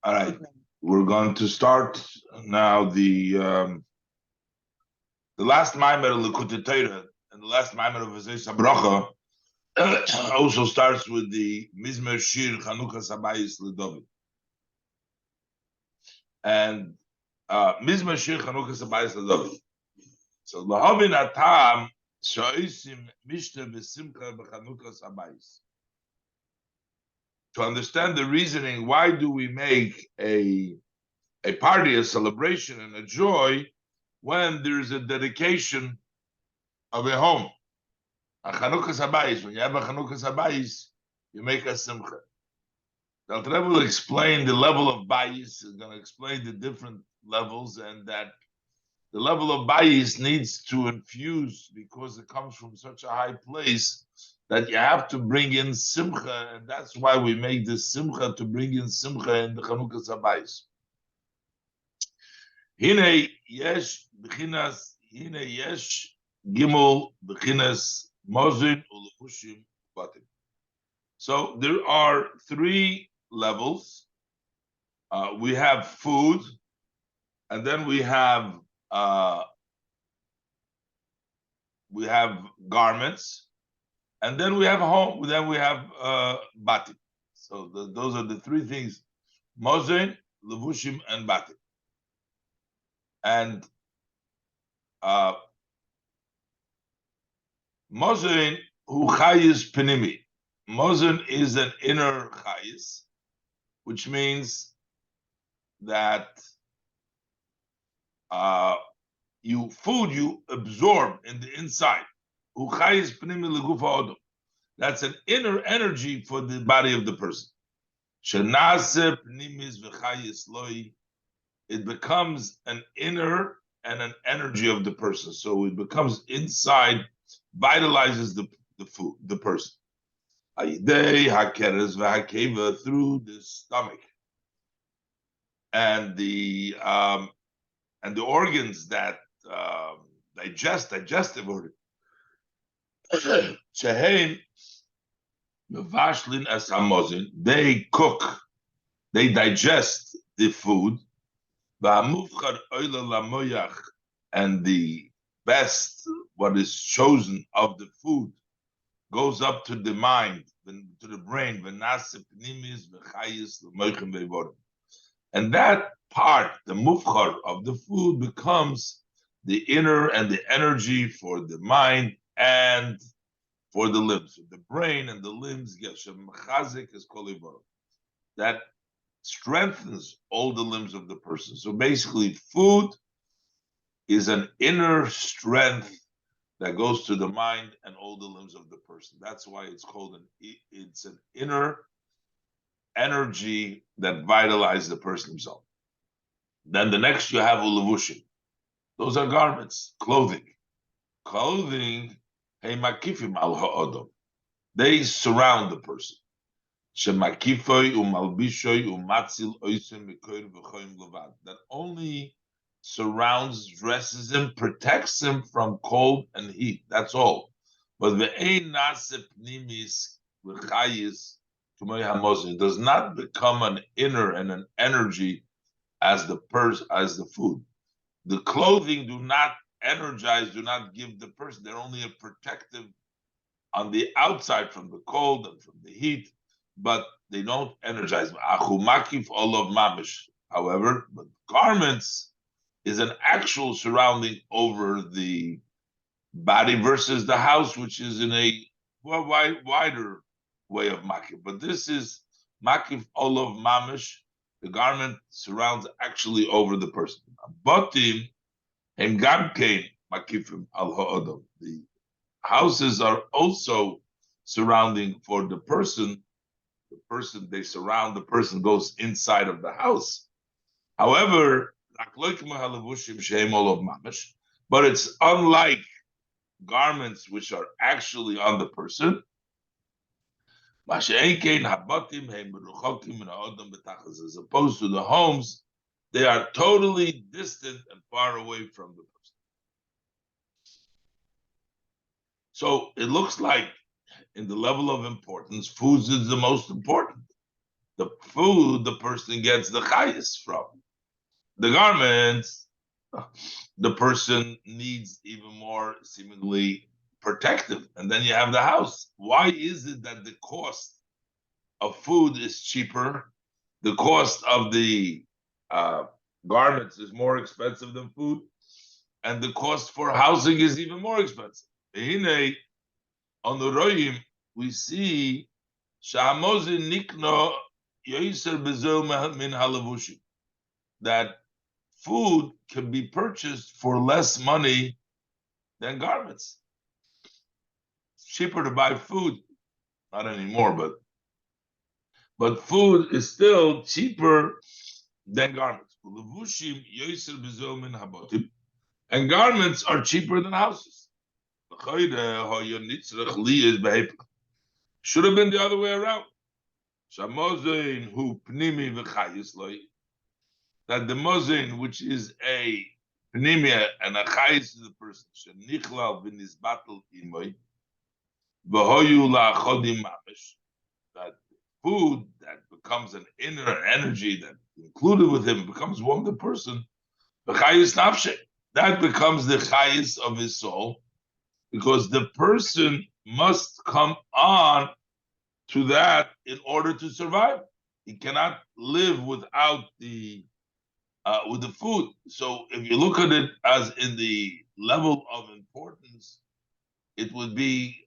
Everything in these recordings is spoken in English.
All right, we're going to start now the last Mamer of Likutei Torah and the last Mamer of Vezos Haberach also starts with the Mizmer Shir Chanukas Habayis LeDavid. And Mizmer Shir Chanukas Habayis LeDavid. So Lahavin Atam Shoisim Mishta Besimcha Bechanukas Habayis. To understand the reasoning, why do we make a party, a celebration, and a joy when there's a dedication of a home? A Chanukas Habayis, when you have a Chanukas Habayis, you make a simcha. The Alter Rebbe will explain the level of bayis, is going to explain the different levels, and that the level of bayis needs to infuse because it comes from such a high place that you have to bring in simcha, and that's why we make this simcha, to bring in simcha in the Chanukas Habayis. Hine yesh b'chinas, hine yesh gimel b'chinas mozin ulevushim batim. So there are three levels. We have food, and then we have garments, and then we have home. Then we have batim. So those are the three things: mozin, levushim, and batim. And mozin hu chayis penimi. Mozin is an inner chayis, which means that you absorb in the inside. Hu chayis penimi legufa odom. That's an inner energy for the body of the person. Shenase penimis v'chayis loi. It becomes an inner and an energy of the person. So it becomes inside, vitalizes the person. Through the stomach and the organs that digestive organs. They cook, they digest the food. And the best, what is chosen of the food, goes up to the mind, to the brain. And that part, the mufchar of the food, becomes the inner and the energy for the mind and for the limbs. So the brain and the limbs get that strengthens all the limbs of the person. So basically, food is an inner strength that goes to the mind and all the limbs of the person. That's why it's called it's an inner energy that vitalizes the person himself. Then the next you have ulevushim. Those are garments, clothing. Clothing, hey makifim al ha'odom. They surround the person. That only surrounds, dresses him, protects him from cold and heat. That's all. But it does not become an inner and an energy as the food. The clothing do not energize, do not give the person. They're only a protective on the outside from the cold and from the heat, but they don't energize. However, but garments is an actual surrounding over the body versus the house, which is in a wider way of makif. But this is makif olav mamish. The garment surrounds actually over the person. Batim hem gamkein makifim al ha'odam. The houses are also surrounding for the person. The person, they surround, the person goes inside of the house. However, but it's unlike garments which are actually on the person. As opposed to the homes, they are totally distant and far away from the person. So it looks like in the level of importance, foods is the most important. The food the person gets the highest from. The garments, the person needs even more seemingly protective. And then you have the house. Why is it that the cost of food is cheaper? The cost of the garments is more expensive than food, and the cost for housing is even more expensive. On the Royim, we see that food can be purchased for less money than garments. It's cheaper to buy food, not anymore, but food is still cheaper than garments. And garments are cheaper than houses. Should have been the other way around. That the mozin, which is a pnimia and a chayis to the person, that food that becomes an inner energy that included with him becomes one of the person, that becomes the chayis of his soul, because the person must come on to that in order to survive. He cannot live without the with the food. So if you look at it as in the level of importance, it would be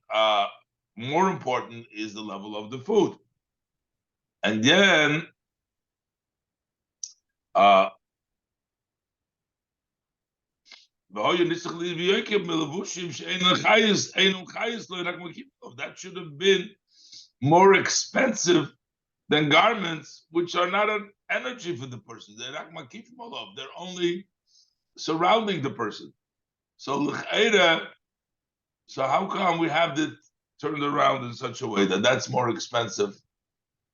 more important is the level of the food. And then that should have been more expensive than garments, which are not an energy for the person. They're only surrounding the person. So how come we have it turned around in such a way that that's more expensive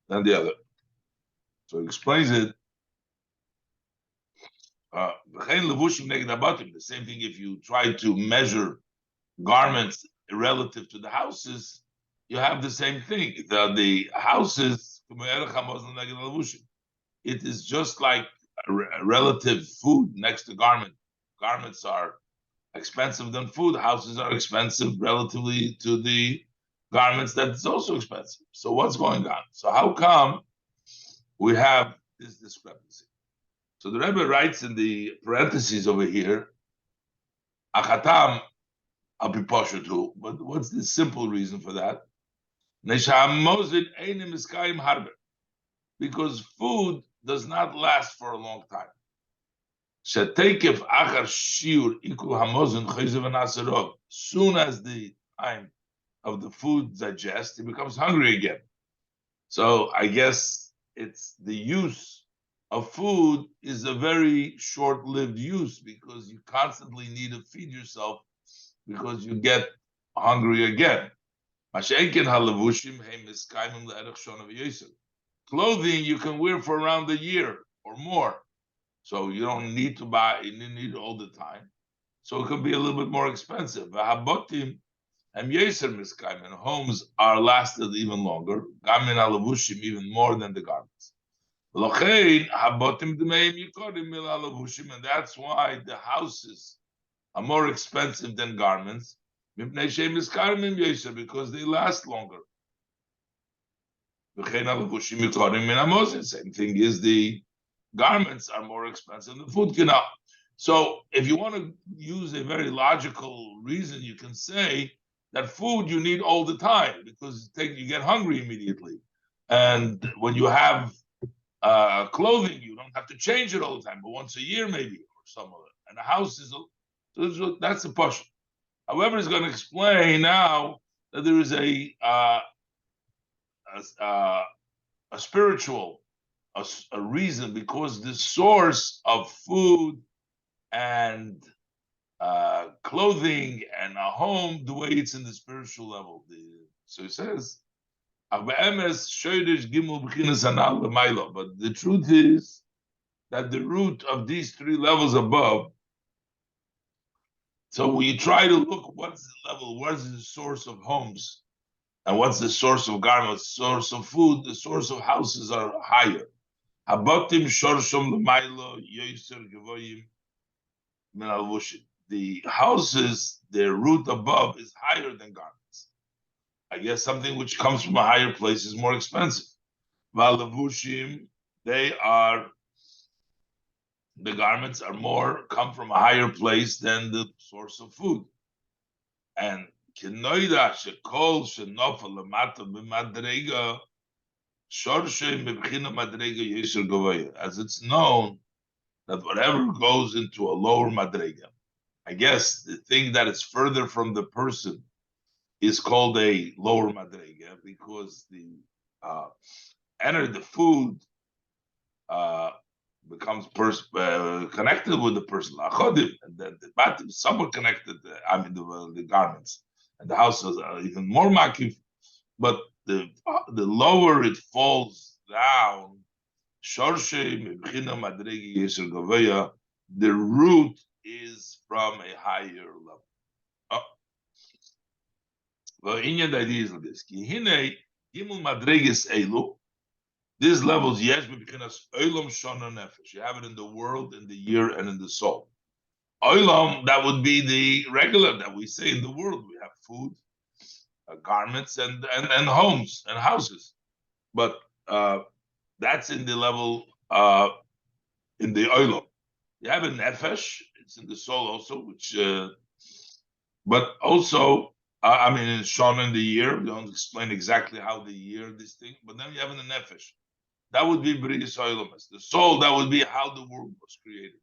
than the other? So he explains it. The same thing if you try to measure garments relative to the houses, you have the same thing. The houses, it is just like a relative food next to garment. Garments are expensive than food. Houses are expensive relatively to the garments that is also expensive. So what's going on? So how come we have this discrepancy? So the Rebbe writes in the parentheses over here, Achatam apiposhutu. But what's the simple reason for that? Because food does not last for a long time. Soon as the time of the food digests, it becomes hungry again. So I guess it's the use of food is a very short-lived use, because you constantly need to feed yourself because you get hungry again. Clothing you can wear for around a year or more. So you don't need to buy, you need it all the time. So it could be a little bit more expensive. And homes are lasted even longer. Even more than the garments. And that's why the houses are more expensive than garments, because they last longer. Same thing is the garments are more expensive than food cannot. So if you want to use a very logical reason, you can say that food you need all the time, because you get hungry immediately. And when you have clothing, you don't have to change it all the time, but once a year maybe, or some of it. And the house is, so that's the push. However, he's going to explain now that there is a spiritual a reason, because the source of food and clothing and a home, the way it's in the spiritual level. So he says, but the truth is that the root of these three levels above, so when you try to look what's the level, what's the source of homes, And what's the source of garments? Source of food, the source of houses are higher. Habotim shorshom l'maylo yoyser gevoyim min alvushim. The houses, their root above is higher than garments. I guess something which comes from a higher place is more expensive. Valavushim, the garments are come from a higher place than the source of food. And kenoida shekol shenofel lemata b'madrega shorshe b'bchina madrega yisur govaya. As it's known that whatever goes into a lower madrega, I guess the thing that is further from the person is called a lower madrega because the food becomes connected with the person, and then the batim is somewhat connected. The garments and the houses are even more makif, but the lower it falls down, the root is from a higher level. The idea is like this. These levels, yes, because olam shana nefesh. You have it in the world, in the year, and in the soul. Olam, that would be the regular that we say in the world. We have food, garments, and homes and houses. But that's in the level in the olam. You have a nefesh. It's in the soul also, which, but also. It's shown in the year. We don't explain exactly how the year this thing, but then you have in the nefesh. That would be B'riyas Ha'olamas. The soul, that would be how the world was created.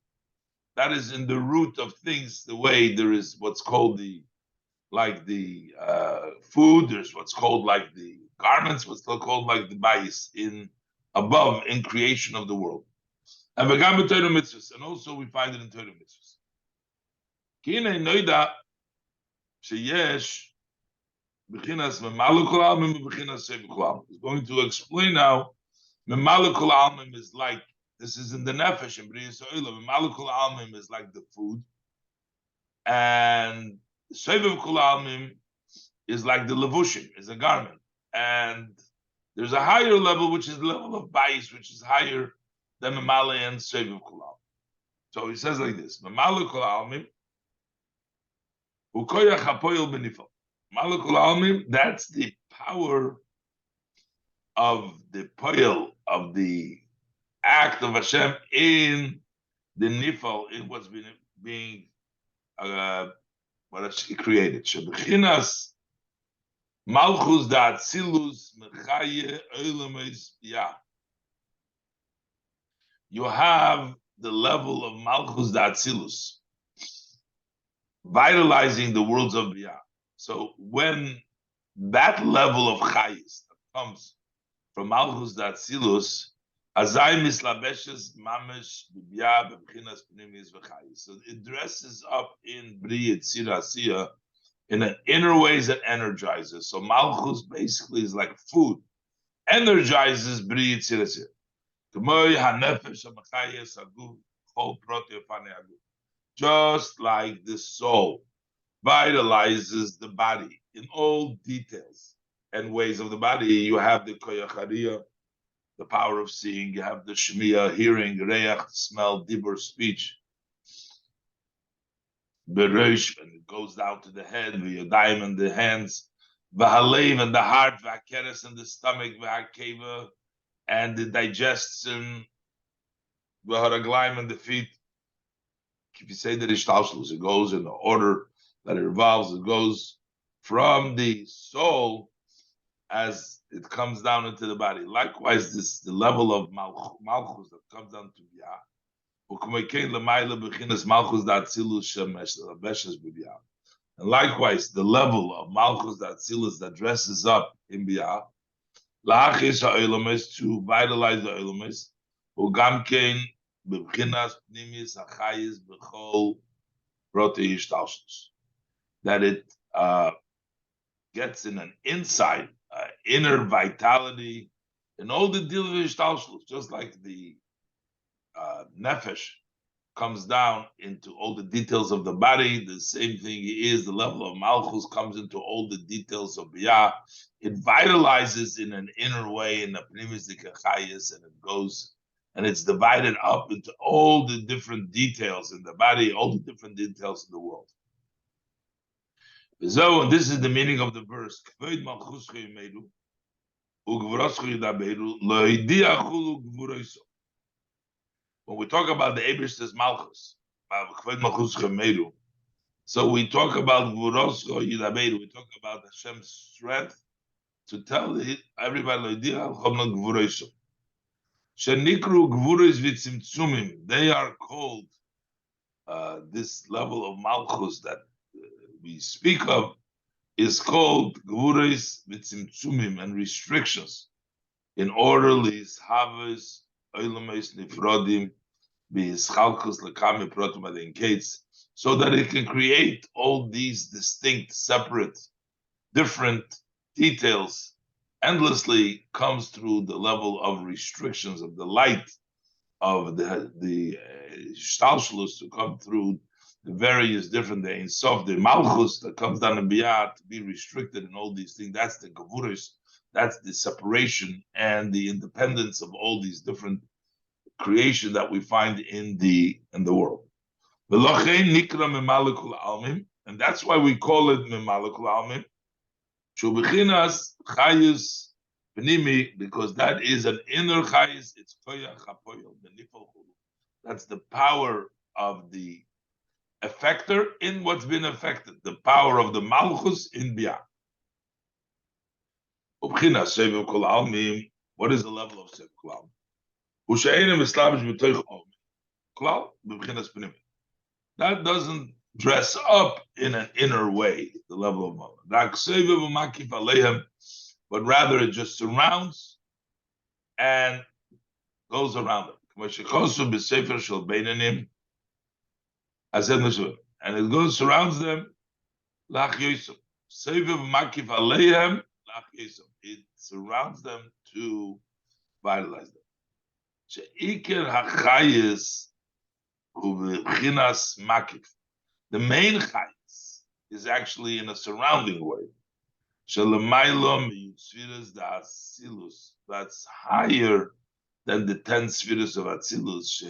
That is in the root of things, the way there is what's called the food, there's what's called like the garments, what's called like the bayis above in creation of the world. And V'gam Torah mitzvahs, and also we find it in Torah mitzvahs. Kinei noida sheyesh b'chinas memaluk kol almim b'chinas sev kol almim. He's going to explain now. Memalukul almim is like, this is in the nefesh in B'riyas Ha'olam. Memalukul almim is like the food, and Seviv kul almim is like the levushim, is a garment. And there's a higher level, which is the level of bayis, which is higher than Memale and Seviv kul almim. So he says like this: Memalukul almim ukoyach hapoyel benifal. Memalukul almim, that's the power of the poil of the act of Hashem in the nifal, in what's being what Hashem created. Shebechinas malchus da'atzilus mechaye oilameis biyah. You have the level of malchus da'atzilus, vitalizing the worlds of biyah. So when that level of chayis comes from Malchus Datzilus, Azai Mislabeshes Mamesh Bibya Bebchinas Pnimis V'chayis. So it dresses up in Bri Yitzira Asiya in an inner ways that energizes. So Malchus basically is like food, energizes Bri Yitzira Asiya. K'moy HaNefesh HaMachayes Aguf Chol Proti Afane Aguf. Just like the soul vitalizes the body in all details and ways of the body. You have the koyachariya, the power of seeing. You have the shmiya, hearing, reach, smell, dibur, speech. Bereish, and it goes down to the head, v'yadayim and the hands, v'halev and the heart, v'hakeres and the stomach, v'hakeva and the digestion, v'haraglaim and the feet. If you say the ishtalshlus, it goes in the order that it revolves. It goes from the soul as it comes down into the body. Likewise, the level of malchus that comes down to biyah. And likewise, the level of malchus that dresses up in biyah, to vitalize the oilamis, that it gets in an inside, inner vitality, in all the deal of ishtalshlus, just like the nefesh comes down into all the details of the body. The same thing is the level of Malchus comes into all the details of Biyah. It vitalizes in an inner way in the Pnimis Chayis, and it goes and it's divided up into all the different details in the body, all the different details in the world. So, and this is the meaning of the verse. When we talk about the Ebershter's Malchus, so we talk about Gvuroscho Yidaberu, we talk about Hashem's strength to tell everybody, they are called, this level of Malchus that we speak of is called Gvuros Vitzimtzumim, and restrictions in order lis havas oilames nifrodim bischalkus lekami protum adenkates, so that it can create all these distinct, separate, different details. Endlessly comes through the level of restrictions of the light of the shtalshlus to come through the various different the Ein Sof, the Malchus that comes down in Biyah to be restricted in all these things. That's the Gavuris, that's the separation and the independence of all these different creation that we find in the world. And that's why we call it Memalekul Almim. Shubichinas Chayus Pnimi, because that is an inner Chayus. It's Koyach HaPoyel, the Nifal Chulu. That's the power of the effector in what's been affected, the power of the Malchus in Biyah. Ubchinas Seviv Kol Almim. What is the level of Seviv Kol Almim? Ushe'enim Islamish B'toich Almim. Klal B'chinas Pnimi. That doesn't dress up in an inner way, the level of Mamer. But rather it just surrounds and goes around them. And it goes, surrounds them. It surrounds them to vitalize them. The main chayes is actually in a surrounding way. That's higher than the 10 spheres of Atzilus.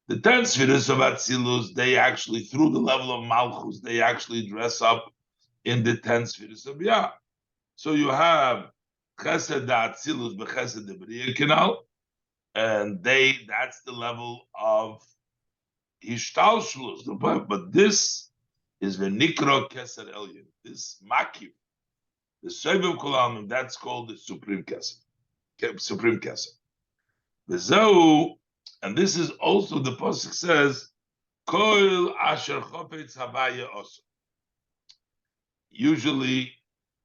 The 10 spheres of Atzilus, they actually, through the level of Malchus, they actually dress up in the 10 spheres of Biyah. So you have Chesed Atzilus b'Chesed B'Briya Canal, and that's the level of Hishtalshlus. But this is Venikro Keser Elyon. This Makif, the Seviv Kol Almim, that's called the Supreme Keser. Supreme Keser. Vezou, and this is also, the Pasuk says, Kol Asher Chofetz Havaya Oso. Usually,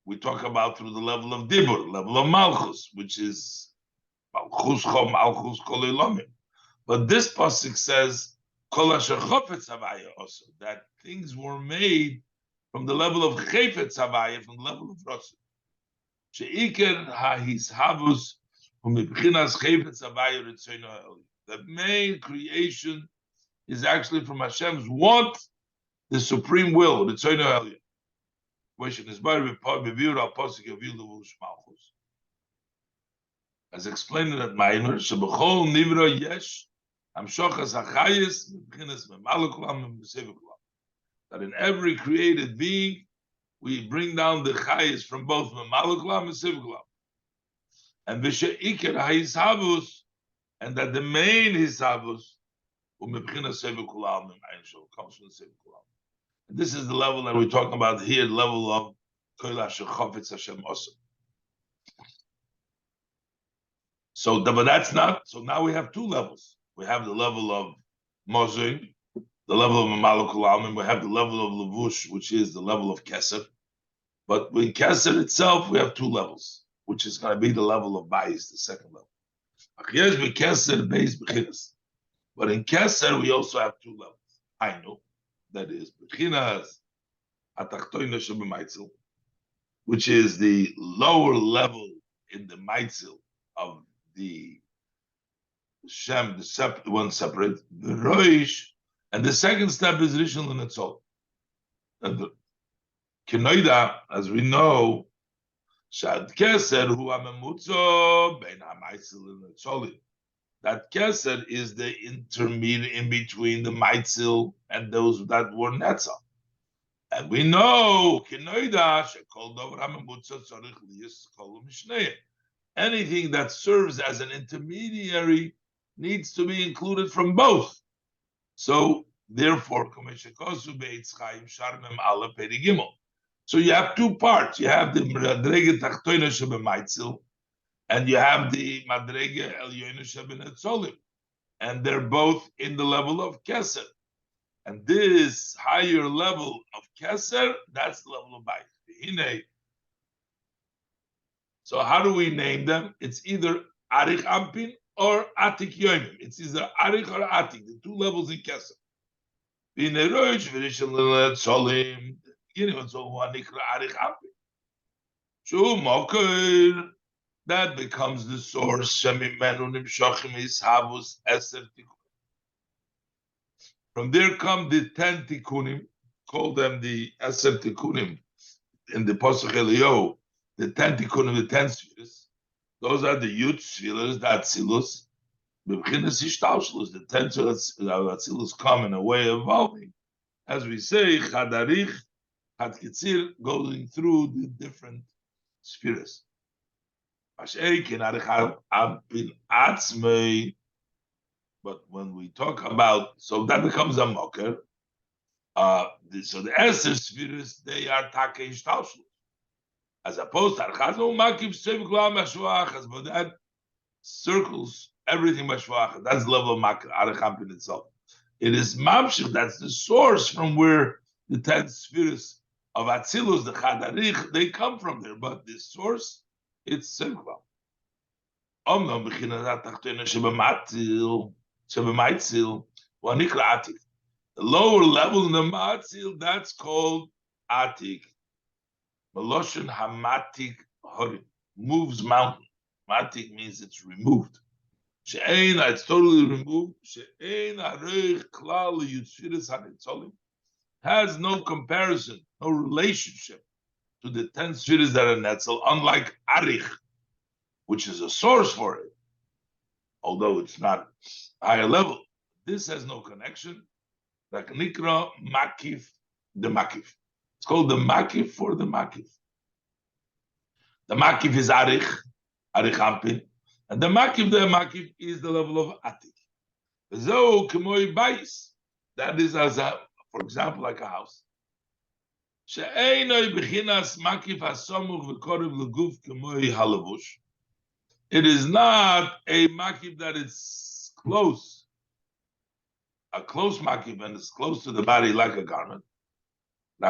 we talk about through the level of Dibur, level of Malchus, which is Malchus Chom, Malchus Kol Elamim. But this pasuk says Kol Asher Chofetz Havaya also, that things were made from the level of Chefetz Havaya, from the level of Rosh. Sheiker HaHishavus Umibchinas Chefetz Havaya Ritzono Eli. The main creation is actually from Hashem's want, the supreme will, Ritzono Eli. As explained in that Mamer, Shebechol Nivra Yesh Hamshochas Hachayis Mibchinas Memalekulam and Mesevikulam. That in every created being we bring down the Chayis from both Memalekulam and Mesevikulam. And V'she'iker HaYishavus, and that the main Hishavus Umibchinas Sevikulam and Ein Shel comes from Sevikulam. This is the level that we're talking about here, the level of Kol Asher Chofetz Hashem Oso. So, but that's not, so now we have two levels. We have the level of Mozing, the level of Memalekul Almim, we have the level of Levush, which is the level of Keser. But in Keser itself, we have two levels, which is going to be the level of Bayis, the second level. But in Keser, we also have two levels. I know. That is Bechinas Atachtoina Shebemaitzel, which is the lower level in the Maitzel of the Shem, the one separate, the Roish, and the second step is Rishon L'Netzol. And the Kenoida, as we know, Shad Keser Hu HaMemutzo Bein HaMaitzel L'Netzolim. That Keser is the intermediate in between the Maitzel and those that were Netzal. And we know Kenoida Shekol Dover HaMemutzo Tzorich Liyis Kol Mishnei. Anything that serves as an intermediary needs to be included from both. So therefore, so you have two parts. You have the Madrege Tachtoina Shebemaitzel, and you have the Madrege Elyoina Shebenetzolim, and they're both in the level of Keser. And this higher level of Keser, that's the level of Bait. So how do we name them? It's either Arich Ampin or Atik Yoimim. It's either Arich or Atik, the two levels in Keser. Beginning of Arich Ampin. That becomes the source. From there come the 10 tikkunim, call them the Eser tikkunim in the Pasuk Eliyahu. The 10 tikkunim, the 10 spheres, those are the Yud spheres, the Atzilus. The 10 Atzilus come in a way of evolving. As we say, Chadarich, Chatkitzir, going through the different spheres. But when we talk about, so that becomes a mocker. So the Eser spheres, they are Take Ishtalshus. As opposed to Archazon Makif Sevkla Mashwach, but that circles everything Mashwach. That's the level of Archampin itself. It is Mamshich, that's the source from where the 10 spheres of Atzilus, the Chadarich, they come from there. But the source, it's Sevkla. Omnam B'chinat Tachtena Shebemaitzil, Wanikra Atik. The lower level in the Matzil, that's called Atik. Meloshin Hamatik Horim, moves mountain. Matik means it's removed. She'ein, it's totally removed. She'ein Arich Klal Yutziris HaNetzolim, has no comparison, no relationship to the 10 spheres that are Netzel, unlike Arich, which is a source for it, although it's not higher level. This has no connection. Like Nikra Makif, the Makif. It's called the Makif for the Makif. The Makif is Arich Ampin, and the Makif is the level of Atik. So, Kemoi Bais, that is as a, for example, like a house. She'einoi Bechinas Makif Hasomuch V'Korev L'Guf Kemoi Halavush. It is not a Makif that is close, a close Makif, and it's close to the body like a garment. It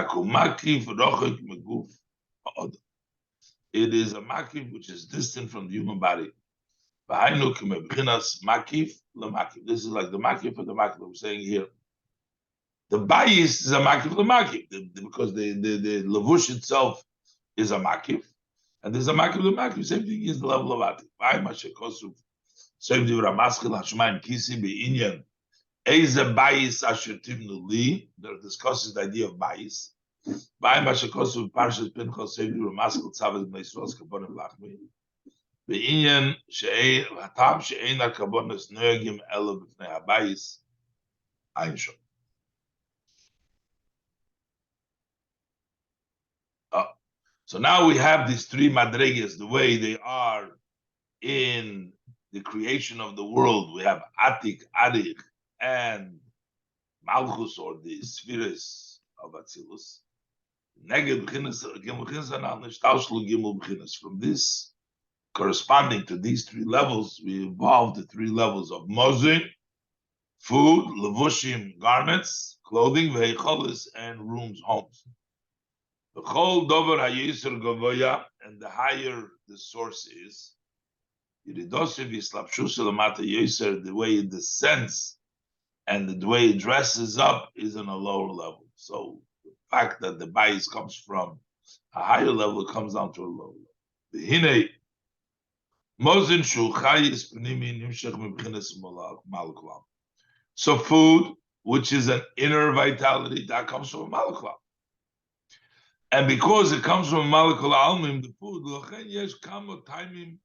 is a makif which is distant from the human body. This is like the makif for the makif we're saying here. The bayis is a makif the makif because the levush itself is a makif, and there's a makif the makif. Same thing is the level of atik. Same thing with Ramaskil Hashmaim Kisi Be'inyan. Eze bayis asher tivnu li. There discusses the idea of bayis. Bayim asher kosu parshas Pinchas Seiv Ramaskil Tzavet Bnei Yisrael Kabonim Lachmi. Be'inyan she'ein hatam she'ein hakabonis noegim elo b'fnei habayis. Ein shom. So now we have these three madregas, the way they are in the creation of the world. We have Atik, Arich, and Malchus, or the spheres of Atzilus. From this, corresponding to these three levels, we evolved the three levels of Mozin, food, Levushim, garments, clothing, Veicholis, and rooms, homes. The whole dover hayeser gavoya, and the higher the source is, the way it descends and the way it dresses up is on a lower level. So the fact that the bias comes from a higher level comes down to a lower level. Mozin shu chayis pnimi nimshach mibchinas malaklam. So food, which is an inner vitality, that comes from a malaklam. And because it comes from a malakal almim, the food, l'chen yesh kama taimim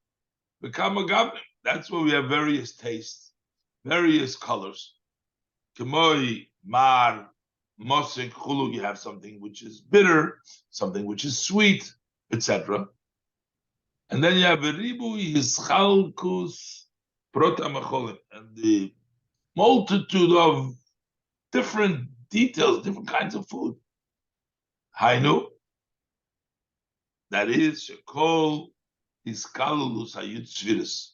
v'kama gavnim. That's why we have various tastes, various colors. Kemoi, mar, mosik, chulu, you have something which is bitter, something which is sweet, etc. And then you have ribu yischalkus protamacholim, and the multitude of different details, different kinds of food. Hainu, that is, shekol iskalulus hayut shviris,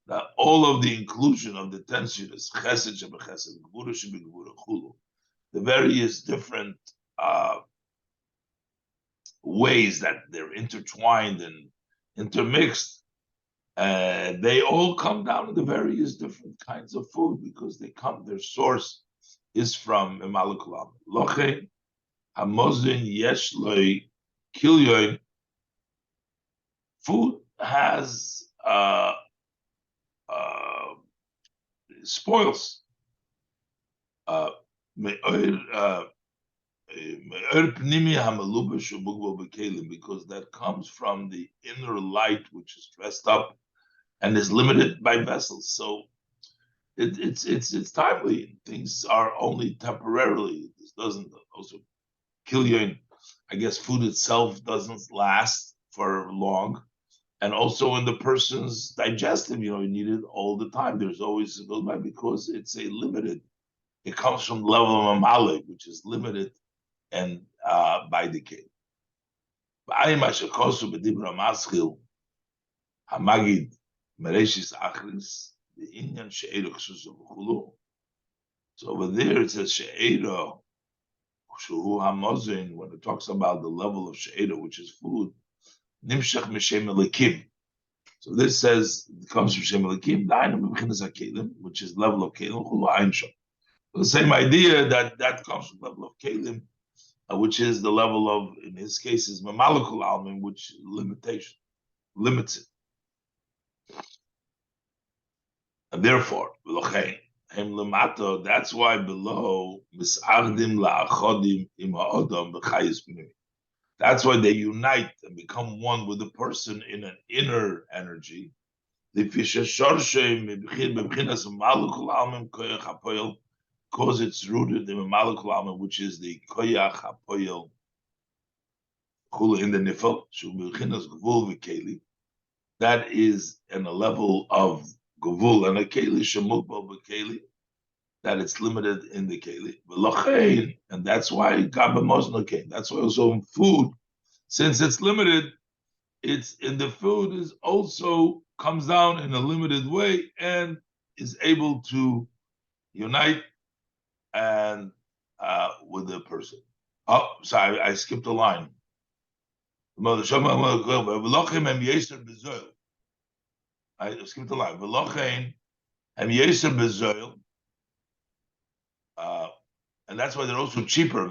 that all of the inclusion of the 10 shviris, chesed shebechesed, gvura shebegvura, chulu, the various different ways that they're intertwined and intermixed, they all come down to the various different kinds of food because their source is from Imalakulam. Loche, Hamozin Yeshloi Kilyoin, food has spoils. Because that comes from the inner light which is dressed up and is limited by vessels. So it's timely. Things are only temporarily. This doesn't also kill you. I guess food itself doesn't last for long. And also in the person's digestive, you need it all the time. There's always a goes by because it's a limited. It comes from the level of Mamale, which is limited and by decay. Hamagid Mereshis Achris, the Indian She'ero Chulu. So over there it says She'ero Shuhu Hamozin, when it talks about the level of She'ero, which is food, Nimshach Mishem Elikim. So this says it comes from Shem Elikim, which is level of Kelim, Chulu Ein Shom. The same idea that comes from the level of Kelim, which is the level of, in his case, is Mamalakul Almin, which limits it. And therefore, that's why below, that's why they unite and become one with the person in an inner energy. Because it's rooted in Malakul Almin, which is the Koyach HaPoyel in the Nifel, that is in a level of Gavul and a Keli, Shemukbal Bekeli, that it's limited in the Keli. And that's why Gaba Mosna came. That's why also in food, since it's limited, it's in the food is also comes down in a limited way and is able to unite and with the person. Oh, sorry, I skipped a line. I skipped the line. And that's why they're also cheaper.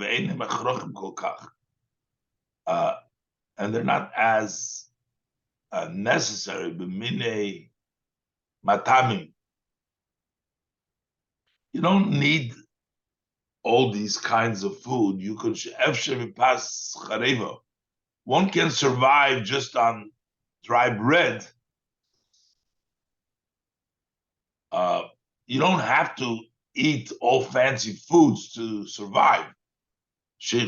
And they're not as necessary. You don't need all these kinds of food. You could one can survive just on dry bread. You don't have to eat all fancy foods to survive. So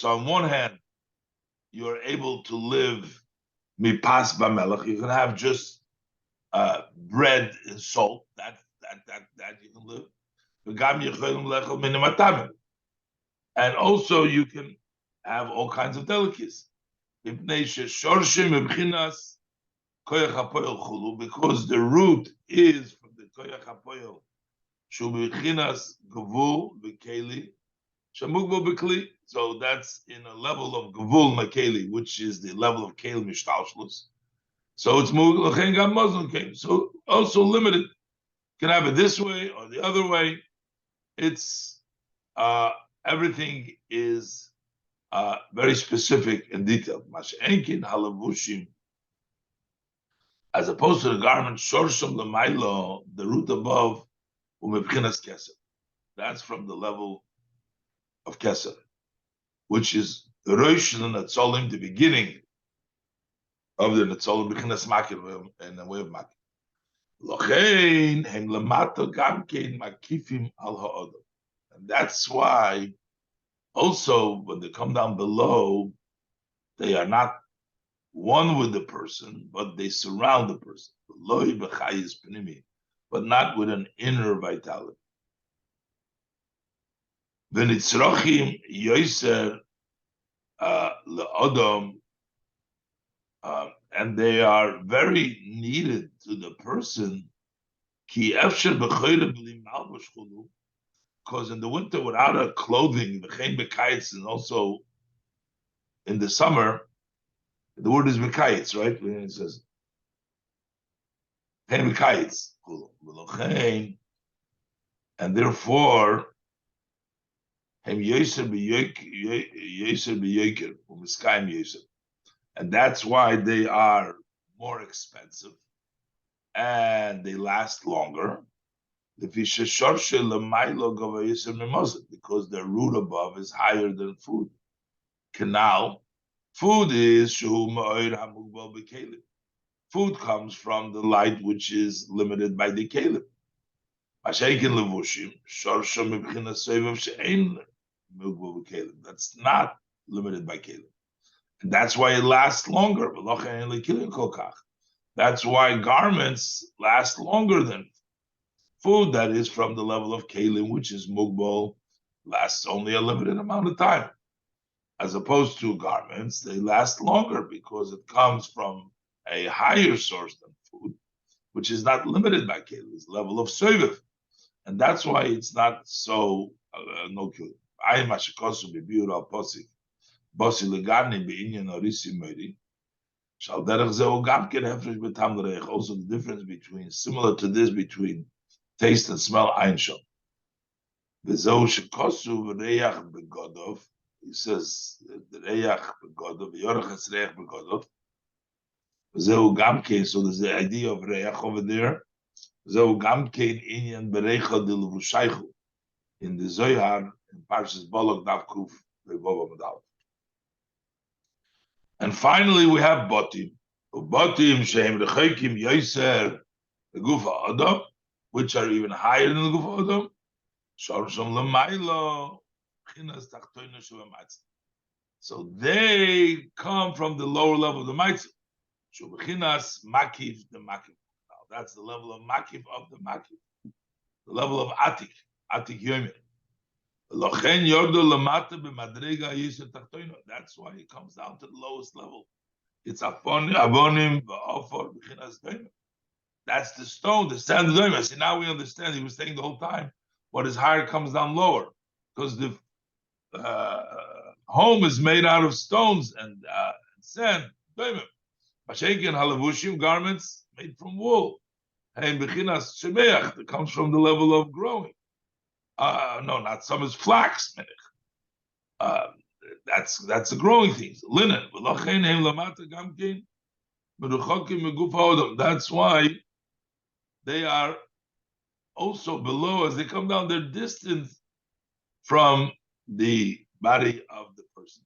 on one hand, you're able to live mipas b'melech. You can have just bread and salt. That you can live. And also you can have all kinds of delicacies. Because the root is from the koyach hapoyel, shubichinas gavul v'keli, shamugbo b'kli. So that's in a level of gavul makeli, which is the level of keli mishtalshlus. So it's muglachen Muslim came. So also limited. You can have it this way or the other way. It's everything is very specific and detailed. Mashenkin halavushim as opposed to the garment shorsham lemailo, the root above umebchinas keser. That's from the level of keser, which is rosh netzolim, the beginning of the netzolim b'chinas makir, in the way of makir. Lochein hem lemato gamkein makifim al ha'odom, and that's why also when they come down below, they are not one with the person, but they surround the person. Loi b'chayis pnimi, but not with an inner vitality. V'nitzrochim yoser le'odom, and they are very needed to the person. Ki efsher b'choyre b'li malbush chulu, because in the winter without a clothing, v'chein b'kayitz, and also in the summer, the word is b'kayitz, right? It says chein b'kayitz, and therefore hem yoser b'yoker u'miskayim yoser, and that's why they are more expensive and they last longer. Because their root above is higher than food. Canal, food is food comes from the light which is limited by the kelim. That's not limited by kelim, and that's why it lasts longer. That's why garments last longer than food that is from the level of kelim, which is mugbal, lasts only a limited amount of time. As opposed to garments, they last longer because it comes from a higher source than food, which is not limited by kelim, it's level of soiviv. And that's why it's not so no kelim. I mashikosu bebiur al posik, bosi legani beinyan orisi meri. Also the difference between, similar to this, between taste and smell, ein shom. Vezos Haberach begodov. He says the reach begodov, yorachas reich begodov. Vezeu gamkein. So there's the idea of reich over there. Vezeu gamkein inyan bereicha de levushaychu in the Zohar in Parshas Balak Daf Kuf Vevova Medal. And finally, we have botim. Botim shehem rechokim yoser the gufa adam, which are even higher than the gufa adam. So they come from the lower level of the mitzvah. That's the level of makif of the makif, the level of atik yomer. That's why it comes down to the lowest level. It's avonim v'ofor b'chinas doimer. That's the stone, the sand of doimer. See, now we understand. He was saying the whole time, what is higher comes down lower, because the home is made out of stones and sand. Doimer. Mashenkin halavushim, garments made from wool. Hey, b'chinas shemeach, that comes from the level of growing. No, not some is flax. That's the growing things. Linen. That's why they are also below, as they come down, they're distant from the body of the person.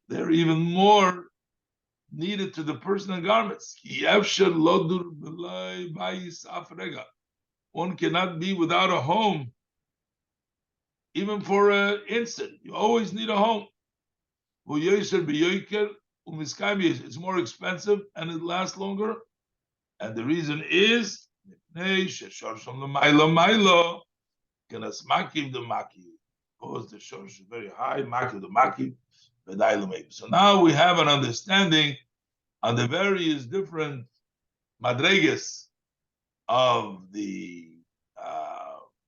They're even more needed to the person and garments. One cannot be without a home, even for an instant. You always need a home. It's more expensive and it lasts longer. And the reason is because the shorsh is very high, so now we have an understanding on the various different madregas of the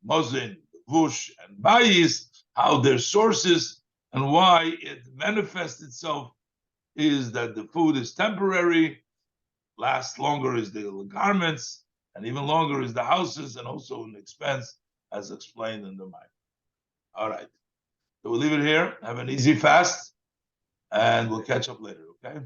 Mozin, Vush, and Bayis, how their sources and why it manifests itself is that the food is temporary, lasts longer is the garments, and even longer is the houses, and also an expense, as explained in the mind. All right. So we'll leave it here. Have an easy fast, and we'll catch up later. Okay? Okay?